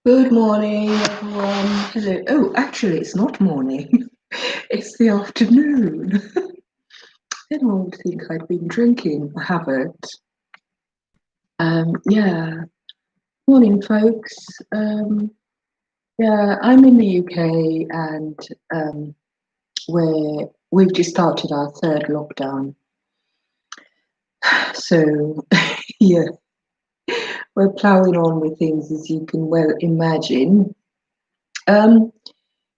Good morning, everyone. Hello. Oh, actually, it's not morning. It's the afternoon. Anyone would think I'd been drinking. I haven't. Yeah. Morning, folks. Yeah, I'm in the UK and we've just started our third lockdown. So, yeah, we're ploughing on with things as you can well imagine. Um,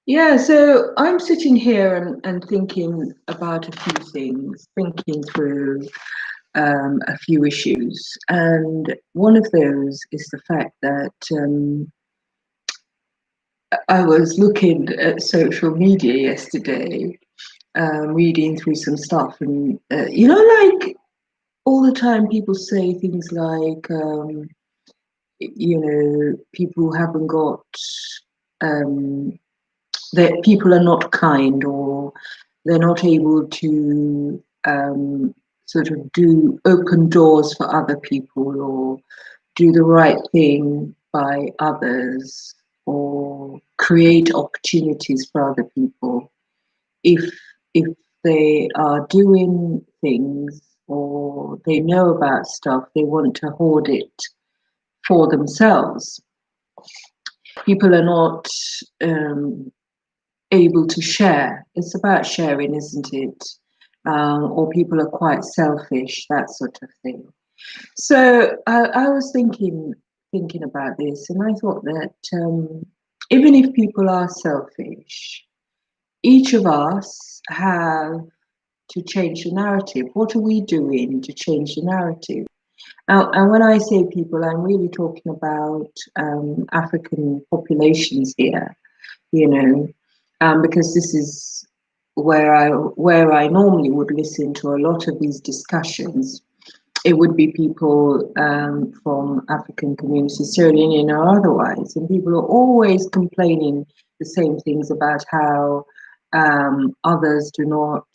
Yeah, so I'm sitting here and thinking about a few things, thinking through a few issues. And one of those is the fact that I was looking at social media yesterday, reading through some stuff, and like all the time people say things like, people who haven't got um, that people are not kind or they're not able to sort of do open doors for other people or do the right thing by others or create opportunities for other people if if they are doing things or they know about stuff, they want to hoard it for themselves. People are not able to share. It's about sharing, isn't it? Or people are quite selfish, that sort of thing. So I was thinking about this, and I thought that even if people are selfish, each of us have to change the narrative. What are we doing to change the narrative? And when I say people, I'm really talking about African populations here, you know, because this is where I normally would listen to a lot of these discussions. It would be people from African communities, Sierra Leonean or otherwise, and people are always complaining the same things about how others do not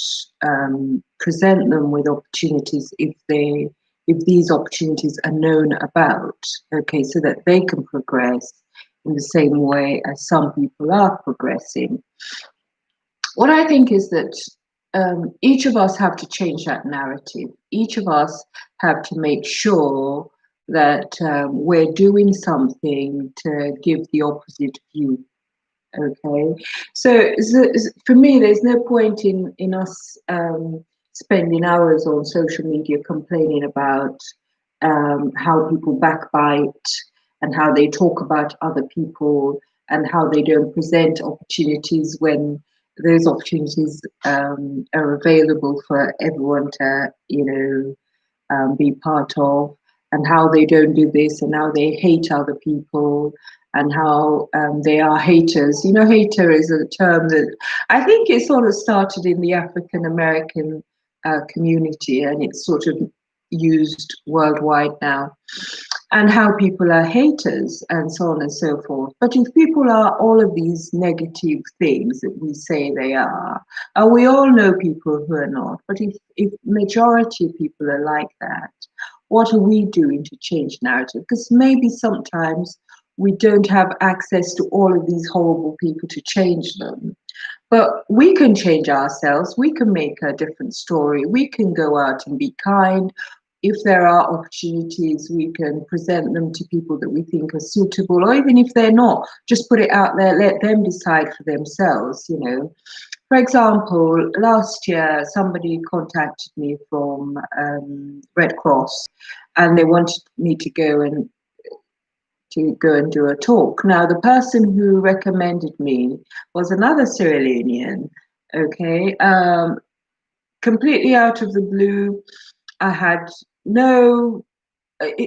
present them with opportunities if these opportunities are known about, okay, so that they can progress in the same way as some people are progressing. What I think is that each of us have to change that narrative. Each of us have to make sure that we're doing something to give the opposite view. Okay, so for me, there's no point in us spending hours on social media complaining about how people backbite and how they talk about other people and how they don't present opportunities when those opportunities are available for everyone to, be part of, and how they don't do this and how they hate other people and how they are haters. You know, hater is a term that I think it sort of started in the African American community and it's sort of used worldwide now, and how people are haters and so on and so forth. But if people are all of these negative things that we say they are, and we all know people who are not, but if majority of people are like that, what are we doing to change narrative? Because maybe sometimes we don't have access to all of these horrible people to change them. But we can change ourselves. We can make a different story. We can go out and be kind. If there are opportunities, we can present them to people that we think are suitable, or even if they're not, just put it out there, let them decide for themselves, you know. For example, last year, somebody contacted me from Red Cross and they wanted me to go and do a talk. Now, the person who recommended me was another Sierra Leonean, okay, completely out of the blue. I had no,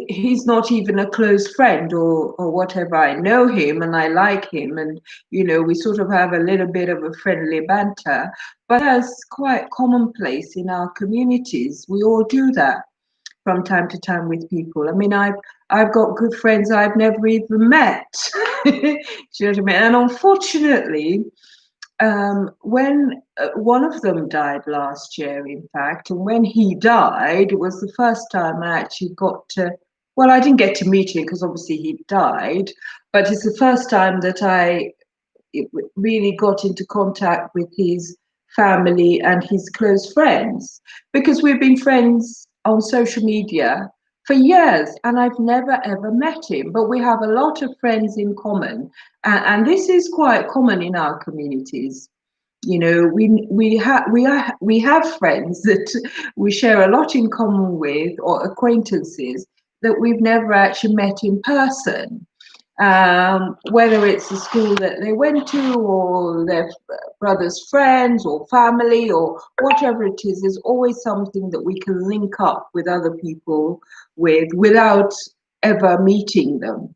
he's not even a close friend or whatever. I know him and I like him, and we sort of have a little bit of a friendly banter, but that's quite commonplace in our communities. We all do that from time to time with people. I mean, I've got good friends I've never even met. Do you know what I mean? And unfortunately, when one of them died last year, in fact, and when he died, it was the first time I actually got to well, I didn't get to meet him because obviously he died, but it's the first time that really got into contact with his family and his close friends, because we've been friends on social media for years and I've never ever met him. But we have a lot of friends in common, and this is quite common in our communities. You know, we have friends that we share a lot in common with, or acquaintances that we've never actually met in person, whether it's the school that they went to or their brother's friends or family or whatever it is. There's always something that we can link up with other people with without ever meeting them.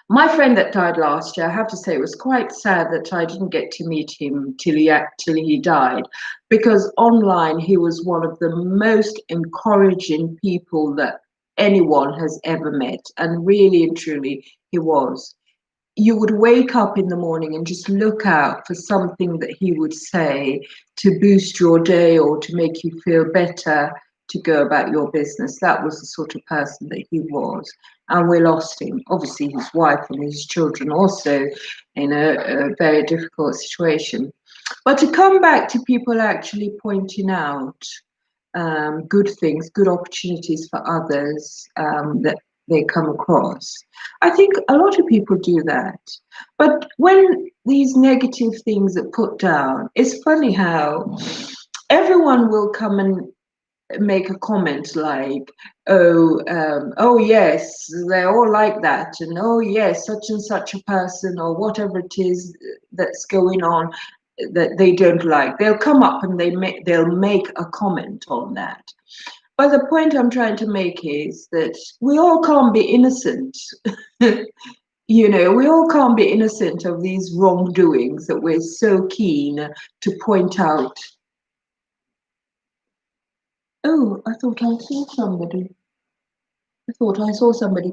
My friend that died last year, I have to say, it was quite sad that I didn't get to meet him till he died, because online he was one of the most encouraging people that anyone has ever met, and really and truly he was. You would wake up in the morning and just look out for something that he would say to boost your day or to make you feel better to go about your business. That was the sort of person that he was. And we lost him. Obviously, his wife and his children also in a very difficult situation. But to come back to people actually pointing out good things, good opportunities for others that they come across. I think a lot of people do that. But when these negative things are put down, it's funny how everyone will come and make a comment like, oh yes, they're all like that, and oh yes, such and such a person, or whatever it is that's going on that they don't like. They'll come up and they'll make a comment on that. But the point I'm trying to make is that we all can't be innocent. You know, we all can't be innocent of these wrongdoings that we're so keen to point out. Oh, I thought I saw somebody. I thought I saw somebody.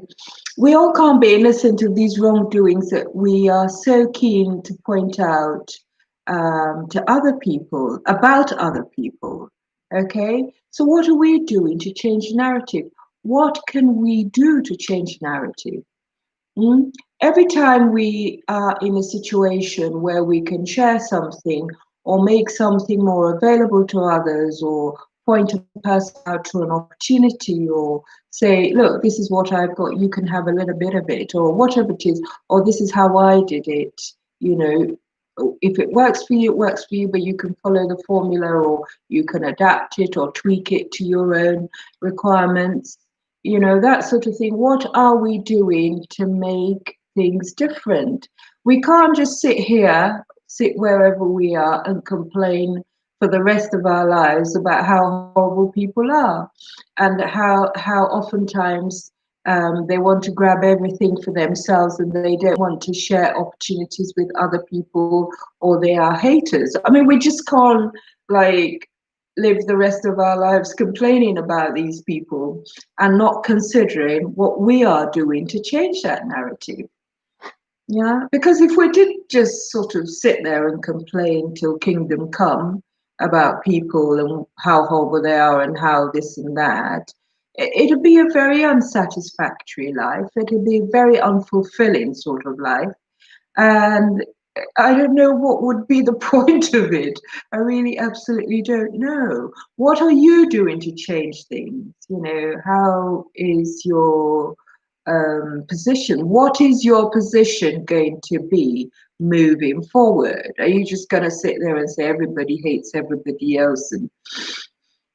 We all can't be innocent of these wrongdoings that we are so keen to point out to other people, about other people. Okay? So, what are we doing to change the narrative? What can we do to change narrative? Mm? Every time we are in a situation where we can share something or make something more available to others, or point a person out to an opportunity, or say, look, this is what I've got, you can have a little bit of it, or whatever it is, or this is how I did it, you know, if it works for you, it works for you, but you can follow the formula, or you can adapt it or tweak it to your own requirements, you know, that sort of thing. What are we doing to make things different? We can't just sit wherever we are and complain for the rest of our lives about how horrible people are, and how oftentimes they want to grab everything for themselves and they don't want to share opportunities with other people, or they are haters. I mean, we just can't like live the rest of our lives complaining about these people and not considering what we are doing to change that narrative. Yeah, because if we did just sort of sit there and complain till kingdom come about people and how horrible they are and how this and that, it'd be a very unsatisfactory life. It'd be a very unfulfilling sort of life. And I don't know what would be the point of it. I really absolutely don't know. What are you doing to change things? You know, how is your position? What is your position going to be moving forward? Are you just going to sit there and say everybody hates everybody else, and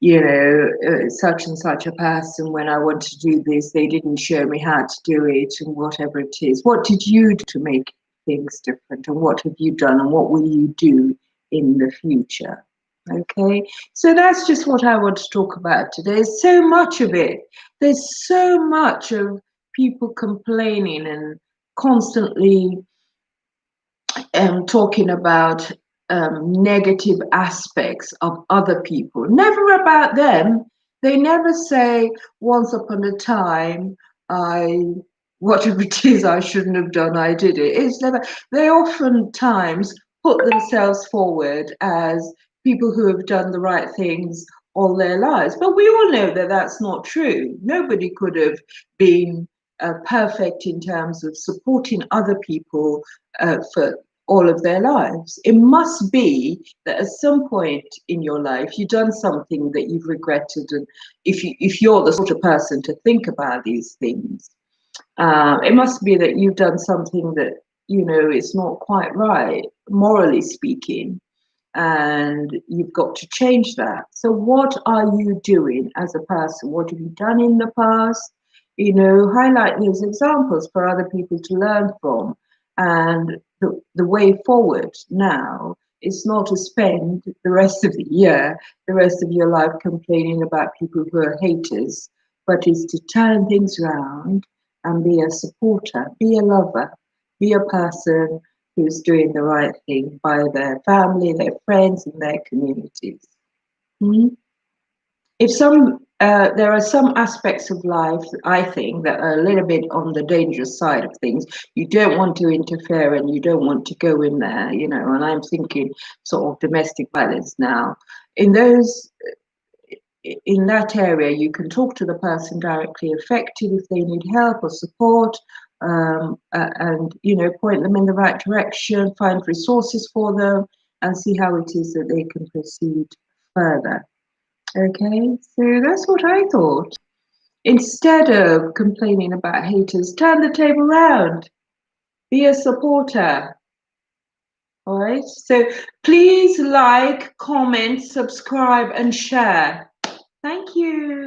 you know, such and such a person, when I want to do this, they didn't show me how to do it, and whatever it is? What did you do to make things different, and what have you done, and what will you do in the future? Okay, so that's just what I want to talk about today. There's so much of it. There's so much of people complaining and constantly talking about negative aspects of other people, never about them. They never say, once upon a time, whatever it is I shouldn't have done, I did it. It's never, they oftentimes put themselves forward as people who have done the right things, all their lives. But we all know that that's not true. Nobody could have been perfect in terms of supporting other people for all of their lives. It must be that at some point in your life you've done something that you've regretted, and if you're the sort of person to think about these things, it must be that you've done something that is not quite right, morally speaking, and you've got to change that. So what are you doing as a person? What have you done in the past? Highlight these examples for other people to learn from. And the way forward now is not to spend the rest of the year, the rest of your life complaining about people who are haters, but is to turn things around and be a supporter, be a lover, be a person who's doing the right thing by their family, their friends, and their communities. Mm. If there are some aspects of life, I think, that are a little bit on the dangerous side of things. You don't want to interfere and you don't want to go in there, and I'm thinking sort of domestic violence now. In that area, you can talk to the person directly affected if they need help or support, and point them in the right direction, find resources for them, and see how it is that they can proceed further. Okay, so that's what I thought. Instead of complaining about haters, turn the table round, be a supporter. All right, so please like, comment, subscribe, and share. Thank you.